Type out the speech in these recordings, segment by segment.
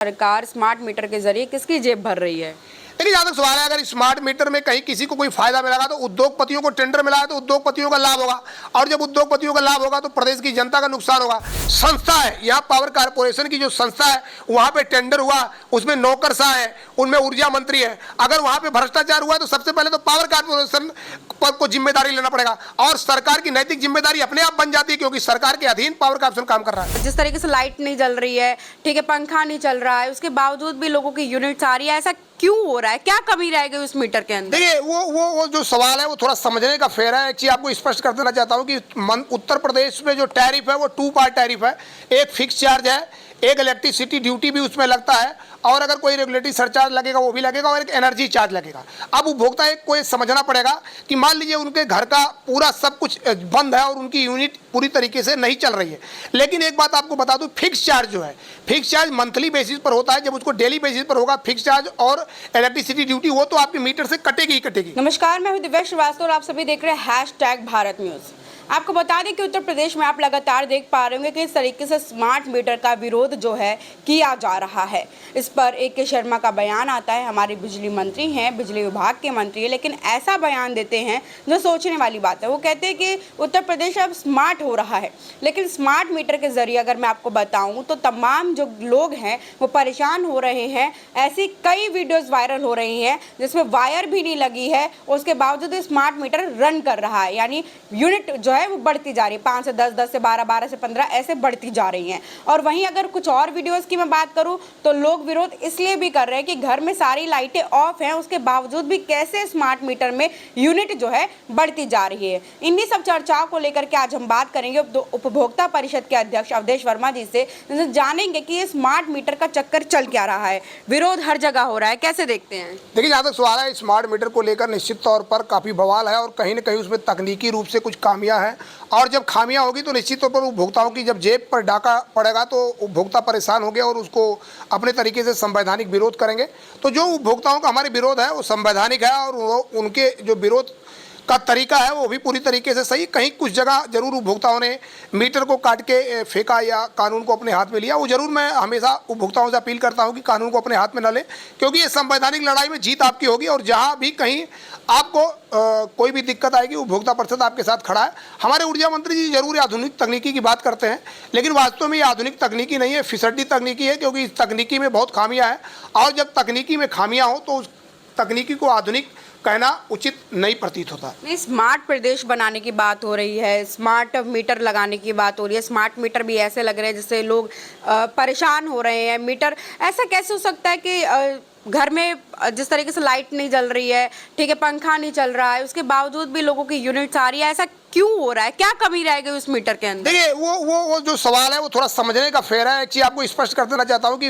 सरकार smart meter के जरिए किसकी जेब भर रही है? देखिए, जहाँ तक सवाल है, अगर स्मार्ट मीटर में कहीं किसी को कोई फायदा मिलेगा तो उद्योगपतियों को टेंडर मिला है तो उद्योगपतियों का लाभ होगा, और जब उद्योगपतियों का लाभ होगा तो प्रदेश की जनता का नुकसान होगा। संस्था है, यहाँ पावर कारपोरेशन की जो संस्था है वहाँ पे टेंडर हुआ, उसमें नौकरशाह है, उनमें ऊर्जा मंत्री है। अगर वहाँ पे भ्रष्टाचार हुआ तो सबसे पहले तो पावर कारपोरेशन को जिम्मेदारी लेना पड़ेगा, और सरकार की नैतिक जिम्मेदारी अपने आप बन जाती है, क्योंकि सरकार के अधीन पावर कारपोरेशन काम कर रहा है। जिस तरीके से लाइट नहीं जल रही है, ठीक है, पंखा नहीं चल रहा है, उसके बावजूद भी लोगों की यूनिट्स आ रही है, ऐसा क्यों हो रहा है? क्या कमी रह गई उस मीटर के अंदर? देखिए, वो जो सवाल है वो थोड़ा समझने का फेर है। एक चीज आपको स्पष्ट कर देना चाहता हूँ कि उत्तर प्रदेश में जो टैरिफ है वो 2 पार्ट टैरिफ है। एक फिक्स चार्ज है, एक इलेक्ट्रिसिटी ड्यूटी भी उसमें लगता है, और अगर कोई रेगुलेटरी सरचार्ज लगेगा वो भी लगेगा, और एक एनर्जी चार्ज लगेगा। अब उपभोक्ता को ये समझना पड़ेगा कि मान लीजिए उनके घर का पूरा सब कुछ बंद है और उनकी यूनिट पूरी तरीके से नहीं चल रही है, लेकिन एक बात आपको बता दूं, फिक्स चार्ज जो है, फिक्स चार्ज मंथली बेसिस पर होता है। जब उसको डेली बेसिस पर होगा फिक्स चार्ज और इलेक्ट्रिसिटी ड्यूटी, वो तो आपके मीटर से कटेगी ही कटेगी। नमस्कार, मैं हूं दिव्या श्रीवास्तव और आप सभी देख रहे हैं #भारत न्यूज। आपको बता दें कि उत्तर प्रदेश में आप लगातार देख पा रहे होंगे कि इस तरीके से स्मार्ट मीटर का विरोध जो है किया जा रहा है। इस पर AK शर्मा का बयान आता है, हमारे बिजली मंत्री हैं, बिजली विभाग के मंत्री हैं, लेकिन ऐसा बयान देते हैं जो सोचने वाली बात है। वो कहते हैं कि उत्तर प्रदेश अब स्मार्ट हो रहा है, लेकिन स्मार्ट मीटर के जरिए अगर मैं आपको बताऊं तो तमाम जो लोग हैं वो परेशान हो रहे हैं। ऐसी कई वीडियोज़ वायरल हो रही हैं जिसमें वायर भी नहीं लगी है, उसके बावजूद स्मार्ट मीटर रन कर रहा है, यानी यूनिट जो है वो बढ़ती जा रही है, 5 से 10, 10 से 12, 12 से 15 ऐसे बढ़ती जा रही हैं। और वहीं अगर कुछ और वीडियोस की मैं बात करूं तो लोग विरोध इसलिए भी कर रहे हैं कि घर में सारी लाइटें ऑफ हैं, उसके बावजूद भी कैसे स्मार्ट मीटर में यूनिट जो है बढ़ती जा रही है। इन्हीं सब चर्चाओं को लेकर के आज हम बात करेंगे उपभोक्ता परिषद के अध्यक्ष अवधेश वर्मा जी से, जानेंगे कि ये स्मार्ट मीटर का चक्कर चल क्या रहा है, विरोध हर जगह हो रहा है, कैसे देखते हैं? देखिए, जहाँ तक सवाल है, स्मार्ट मीटर को लेकर निश्चित तौर पर काफ़ी बवाल है, और कहीं ना कहीं उसमें तकनीकी रूप से कुछ खामियां हैं, और जब खामियां होगी तो निश्चित तौर पर उपभोक्ताओं की जब जेब पर डाका पड़ेगा तो उपभोक्ता परेशान होंगे और उसको अपने तरीके से संवैधानिक विरोध करेंगे। तो जो उपभोक्ताओं का हमारे विरोध है वो संवैधानिक है, और उनके जो विरोध का तरीका है वो भी पूरी तरीके से सही। कहीं कुछ जगह जरूर उपभोक्ताओं ने मीटर को काट के फेंका या कानून को अपने हाथ में लिया, वो जरूर मैं हमेशा उपभोक्ताओं से अपील करता हूं कि कानून को अपने हाथ में न लें, क्योंकि ये संवैधानिक लड़ाई में जीत आपकी होगी, और जहां भी कहीं आपको कोई भी दिक्कत आएगी उपभोक्ता परिषद आपके साथ खड़ा है। हमारे ऊर्जा मंत्री जी जरूर आधुनिक तकनीकी की बात करते हैं, लेकिन वास्तव में ये आधुनिक तकनीकी नहीं है, फिसड्डी तकनीकी है, क्योंकि इस तकनीकी में बहुत खामियां हैं, और जब तकनीकी में खामियां हो तो उस तकनीकी को आधुनिक कहना उचित नहीं प्रतीत होता। नहीं, स्मार्ट प्रदेश बनाने की बात हो रही है, स्मार्ट मीटर लगाने की बात हो रही है। स्मार्ट मीटर भी ऐसे लग रहे हैं जिससे लोग परेशान हो रहे हैं। मीटर ऐसा कैसे हो सकता है कि घर में जिस तरीके से लाइट नहीं जल रही है, ठीक है, पंखा नहीं चल रहा है, उसके बावजूद भी लोगों की यूनिट्स आ रही है, ऐसा क्यों हो रहा है? क्या कमी रह गई उस मीटर के अंदर? देखिए, वो जो सवाल है वो थोड़ा समझने का फेर है। एक चीज आपको स्पष्ट कर देना चाहता हूँ कि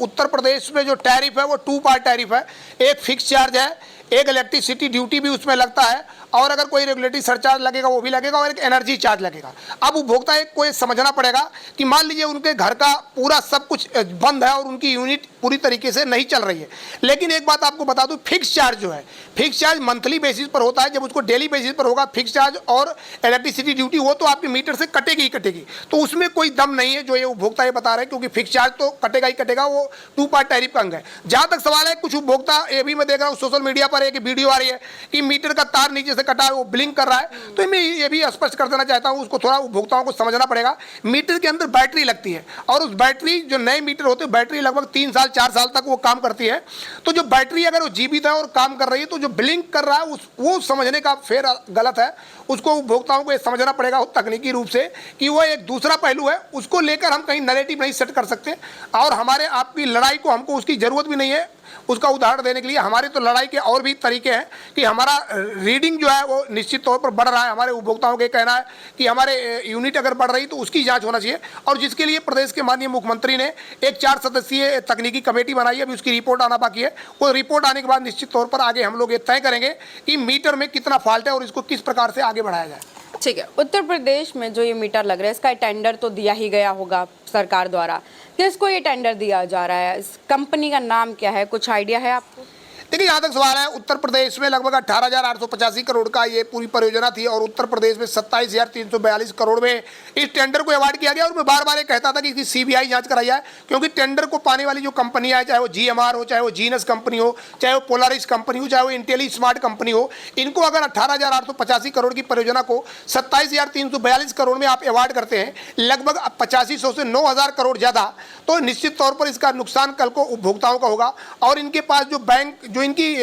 उत्तर प्रदेश में जो टैरिफ है वो 2 पार्ट टैरिफ है। एक फिक्स चार्ज है, एक इलेक्ट्रिसिटी ड्यूटी भी उसमें लगता है, और अगर कोई रेगुलेटरी सरचार्ज लगेगा वो भी लगेगा, और एक एनर्जी चार्ज लगेगा। अब उपभोक्ता को ये समझना पड़ेगा कि मान लीजिए उनके घर का पूरा सब कुछ बंद है और उनकी यूनिट पूरी तरीके से नहीं चल रही है, लेकिन एक बात आपको बता दूं, फिक्स चार्ज जो है, फिक्स चार्ज मंथली बेसिस पर होता है। जब उसको डेली बेसिस पर होगा फिक्स चार्ज और इलेक्ट्रिसिटी ड्यूटी, वो तो आपके मीटर से कटेगी ही कटेगी। तो उसमें कोई दम नहीं है जो ये उपभोक्ता ये बता रहे हैं, क्योंकि फिक्स चार्ज तो कटेगा ही कटेगा, वो 2 पार्ट टैरिफ का अंग है। जहां तक सवाल है, कुछ उपभोक्ता, ये भी मैं देख रहा हूँ सोशल मीडिया पर एक वीडियो आ रही है कि मीटर का तार नीचे से कटा है, वो ब्लिंक कर रहा है। तो मैं ये भी स्पष्ट कर देना चाहता हूँ, उसको थोड़ा उपभोक्ताओं को समझना पड़ेगा। मीटर के अंदर बैटरी लगती है, और उस बैटरी, जो नए मीटर होते हैं, बैटरी लगभग 3 साल 4 साल तक वो काम करती है। तो जो बैटरी अगर वो जीवित है और काम कर रही है, तो जो ब्लिंक कर रहा है वो समझने का फेर गलत है। उसको उपभोक्ताओं को ये समझना पड़ेगा तकनीकी रूप से कि वो एक दूसरा पहलू है, उसको लेकर हम कहीं नैरेटिव नहीं सेट कर सकते, और हमारे आपकी लड़ाई को हमको उसकी जरूरत भी नहीं है। उसका उदाहरण देने के लिए हमारी तो लड़ाई के और भी तरीके हैं कि हमारा रीडिंग जो है वो निश्चित तौर पर बढ़ रहा है। हमारे उपभोक्ताओं के कहना है कि हमारे यूनिट अगर बढ़ रही तो उसकी जांच होना चाहिए, और जिसके लिए प्रदेश के माननीय मुख्यमंत्री ने एक 4 सदस्यीय तकनीकी कमेटी बनाई है। अभी उसकी रिपोर्ट आना बाकी है। वो रिपोर्ट आने के बाद निश्चित तौर पर आगे हम लोग ये तय करेंगे कि मीटर में कितना फॉल्ट है और इसको किस प्रकार से आगे बढ़ाया जाए। ठीक है, उत्तर प्रदेश में जो ये मीटर लग रहा है इसका टेंडर तो दिया ही गया होगा सरकार द्वारा, किसको ये टेंडर दिया जा रहा है? इस कंपनी का नाम क्या है, कुछ आइडिया है आपको? देखिए, यहाँ तक सवाल है, उत्तर प्रदेश में लगभग 18,885 करोड़ का ये पूरी परियोजना थी और उत्तर प्रदेश में 27,342 करोड़ में इस टेंडर को अवार्ड किया गया। और मैं बार बार ये कहता था कि इसकी सीबीआई जांच कराई जाए, क्योंकि टेंडर को पाने वाली जो कंपनियां हैं, चाहे वो जीएमआर हो, चाहे वो जीनस कंपनी हो, चाहे वो पोलारिस कंपनी हो, चाहे वो इंटेली स्मार्ट कंपनी हो, इनको अगर 18,885 करोड़ की परियोजना को 27,342 करोड़ में आप अवार्ड करते हैं, लगभग 8500 से 9,000 करोड़ ज़्यादा, तो निश्चित तौर पर इसका नुकसान कल को उपभोक्ताओं का होगा। और इनके पास जो बैंक, जो इनकी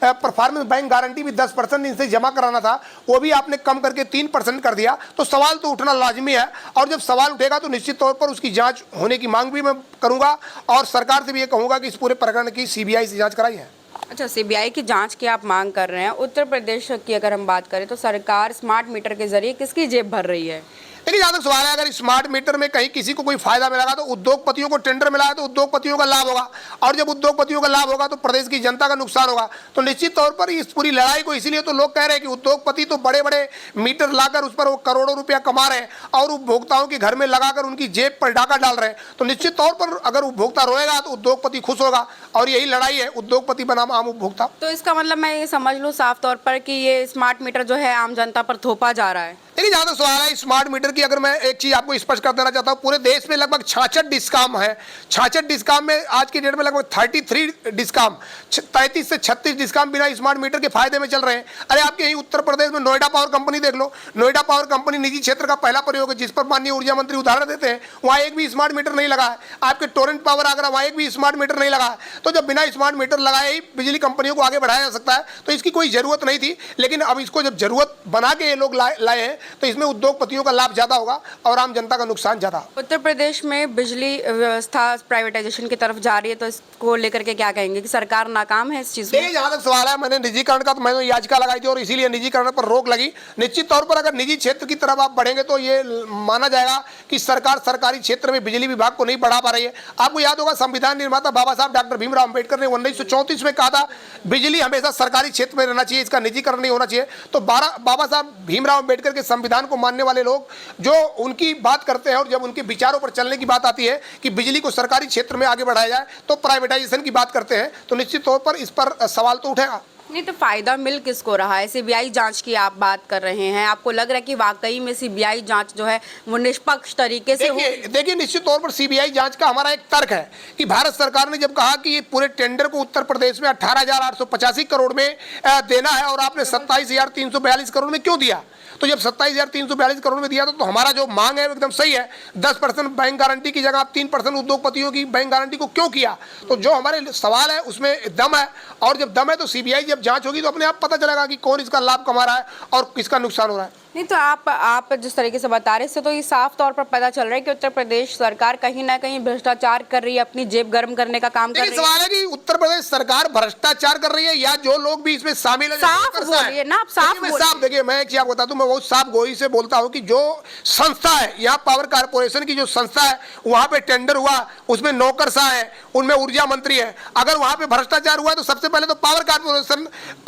परफॉर्मेंस बैंक गारंटी भी 10% इनसे जमा कराना था, वो भी आपने कम करके 3% कर दिया। तो सवाल तो उठना लाजमी है, और जब सवाल उठेगा तो निश्चित तौर पर उसकी जांच होने की मांग भी मैं करूंगा और सरकार से भी ये कहूंगा कि इस पूरे प्रकरण की सीबीआई से जांच कराई है। अच्छा, सीबीआई की जांच की आप मांग कर रहे हैं। उत्तर प्रदेश की अगर हम बात करें तो सरकार स्मार्ट मीटर के जरिए किसकी जेब भर रही है? लेकिन जहाँ तक सवाल है, अगर स्मार्ट मीटर में कहीं किसी को कोई फायदा मिलेगा तो उद्योगपतियों को टेंडर मिला है तो उद्योगपतियों का लाभ होगा, और जब उद्योगपतियों का लाभ होगा तो प्रदेश की जनता का नुकसान होगा। तो निश्चित तौर पर इस पूरी लड़ाई को, इसीलिए तो लोग कह रहे हैं कि उद्योगपति तो बड़े बड़े मीटर लाकर उस पर वो करोड़ों रुपया कमा रहे हैं और उपभोक्ताओं के घर में लगाकर उनकी जेब पर डाका डाल रहे हैं। तो निश्चित तौर पर अगर उपभोक्ता रोएगा तो उद्योगपति खुश होगा, और यही लड़ाई है उद्योगपति बनाम आम उपभोक्ता। तो इसका मतलब मैं ये समझ लूँ साफ तौर पर कि ये स्मार्ट मीटर जो है आम जनता पर थोपा जा रहा है। देखिए, जहाँ तक सवाल है स्मार्ट मीटर की, अगर मैं एक चीज आपको स्पष्ट कर देना चाहता हूँ, पूरे देश में लगभग 66 डिस्काम है। 66 डिस्काम में आज की डेट में लगभग 33 डिस्काम, 33 से 36 डिस्काम बिना स्मार्ट मीटर के फायदे में चल रहे हैं। अरे आपके यही उत्तर प्रदेश में नोएडा पावर कंपनी देख लो। नोएडा पावर कंपनी निजी क्षेत्र का पहला प्रयोग है, जिस पर माननीय ऊर्जा मंत्री उदाहरण देते हैं, वहाँ एक भी स्मार्ट मीटर नहीं लगा है। आपके टोरेंट पावर आगरा, वहाँ एक भी स्मार्ट मीटर नहीं लगा है। तो जब बिना स्मार्ट मीटर लगाए ही बिजली कंपनियों को आगे बढ़ाया जा सकता है, तो इसकी कोई जरूरत नहीं थी। लेकिन अब इसको जब जरूरत बना के ये लोग लाए हैं, तो इसमें उद्योगपतियों का लाभ ज्यादा होगा और आम जनता का नुकसान ज्यादा। उत्तर प्रदेश में बिजली व्यवस्था प्राइवेटाइजेशन की तरफ जा रही है, तो इसको लेकर के क्या कहेंगे कि सरकार नाकाम है इस चीज में? जहां तक सवाल है, मैंने निजीकरण का तो मैंने याचिका लगाई थी और इसीलिए निजीकरण पर रोक लगी। निश्चित तौर पर अगर निजी क्षेत्र की तरफ आप बढ़ेंगे तो ये माना जाएगा कि सरकार सरकारी क्षेत्र में बिजली विभाग को नहीं बढ़ा पा रही है। आपको याद होगा संविधान निर्माता बाबा साहब डॉक्टर भीमराव अम्बेडकर ने 1934 में कहा था बिजली हमेशा सरकारी क्षेत्र में रहना चाहिए, इसका निजीकरण नहीं होना चाहिए। तो बाबा साहब भीमराव अम्बेडकर के संविधान को मानने वाले लोग जो उनकी बात करते हैं और जब उनके विचारों पर चलने की बात आती है कि बिजली को सरकारी क्षेत्र में आगे बढ़ाया जाए, तो प्राइवेटाइजेशन की बात करते हैं, तो निश्चित तौर पर इस पर सवाल तो उठेगा। नहीं, तो फायदा मिल किसको रहा है? सीबीआई जांच की आप बात कर रहे हैं, आपको लग रहा है कि वाकई में सीबीआई जांच जो है वो निष्पक्ष तरीके से देखिए, निश्चित तौर पर सीबीआई जांच का हमारा एक तर्क है कि भारत सरकार ने जब कहा कि ये पूरे टेंडर को उत्तर प्रदेश में 18,885 करोड़ में देना है और आपने 27,342 करोड़ में क्यों दिया, तो जब 27,342 करोड़ में दिया तो हमारा जो मांग है वो एकदम सही है। 10% बैंक गारंटी की जगह आप 3% उद्योगपतियों की बैंक गारंटी को क्यों किया? तो जो हमारे सवाल है उसमें दम है, और जब दम है तो सीबीआई जब जांच होगी तो अपने आप पता चलेगा कि कौन इसका लाभ कमा रहा है और किसका नुकसान हो रहा है। नहीं, तो आप जिस तरीके से बता रहे, इससे तो ये साफ तौर पर पता चल रहा है कि उत्तर प्रदेश सरकार कहीं ना कहीं भ्रष्टाचार कर रही है, अपनी जेब गर्म करने का काम कर रही है। सवाल है कि उत्तर प्रदेश सरकार भ्रष्टाचार कर रही है या जो लोग भी इसमें शामिल है। साफ बोलिए ना, आप साफ बोलिए। देखिए, मैं एक चीज आपको बता दूं, मैं बहुत साफ गोई से बोलता हूं कि जो संस्था है, यहाँ पावर कारपोरेशन की जो संस्था है, वहां पे टेंडर हुआ, उसमें नौकरशाह है, उनमें ऊर्जा मंत्री है। अगर वहां पे भ्रष्टाचार हुआ तो सबसे पहले तो पावर कारपोरेशन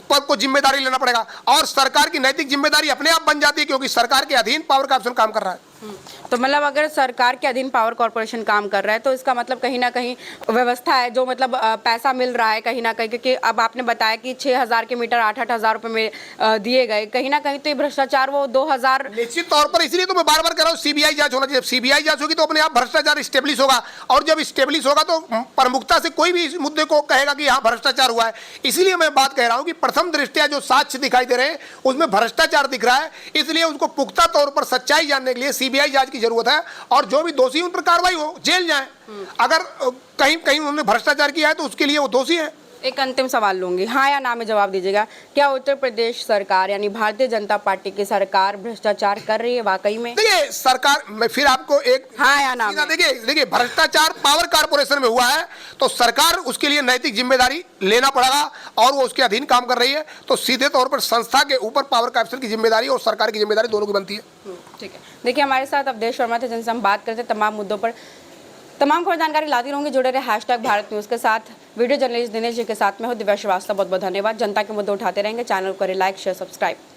को जिम्मेदारी लेना पड़ेगा, और सरकार की नैतिक जिम्मेदारी अपने आप बन जाती है, क्योंकि सरकार के अधीन पावर कारपोरेशन काम कर रहा है। तो मतलब अगर सरकार के अधीन पावर कॉर्पोरेशन काम कर रहा है तो इसका मतलब कहीं ना कहीं व्यवस्था है, जो मतलब पैसा मिल रहा है कहीं ना कहीं, क्योंकि अब आपने बताया कि 6,000 के मीटर 8,000 रुपए में दिए गए, कहीं ना कहीं तो ये भ्रष्टाचार वो 2,000 निश्चित तौर पर। इसलिए तो मैं बार बार कह रहा हूँ सीबीआई जांच होना चाहिए। सीबीआई जांच होगी तो अपने आप भ्रष्टाचार स्टेब्लिश होगा, और जब स्टेब्लिश होगा तो प्रमुखता से कोई भी इस मुद्दे को कहेगा कि यहाँ भ्रष्टाचार हुआ है। इसीलिए मैं बात कह रहा हूँ कि प्रथम दृष्टया जो साक्ष्य दिखाई दे रहे हैं उसमें भ्रष्टाचार दिख रहा है, इसलिए उसको पुख्ता तौर पर सच्चाई जानने के लिए सीबीआई जांच की जरूरत है, और जो भी दोषी उन पर कार्रवाई हो, जेल जाए। अगर कहीं कहीं उन्होंने भ्रष्टाचार किया है तो उसके लिए वो दोषी है। एक अंतिम सवाल लूंगी, हाँ या ना में जवाब दीजिएगा। क्या उत्तर प्रदेश सरकार यानी भारतीय जनता पार्टी की सरकार भ्रष्टाचार कर रही है वाकई में? देखिए, सरकार, मैं फिर आपको एक हाँ या ना में, देखिए भ्रष्टाचार पावर कारपोरेशन में हुआ है तो सरकार उसके लिए नैतिक जिम्मेदारी लेना पड़ेगा, और वो उसके अधीन काम कर रही है, तो सीधे तौर पर संस्था के ऊपर पावर कारपोरेशन की जिम्मेदारी और सरकार की जिम्मेदारी दोनों की बनती है। ठीक है, देखिए हमारे साथ अवधेश वर्मा थे, जिनसे हम बात करते तमाम मुद्दों पर, तमाम खबर जानकारी लाती रहूंगी। जुड़े रहे #भारत न्यूज़ के साथ। वीडियो जर्नलिस्ट दिनेश जी के साथ में हो दिव्या श्रीवास्तव, बहुत बहुत धन्यवाद। जनता के मुद्दे उठाते रहेंगे, चैनल को करें लाइक शेयर सब्सक्राइब।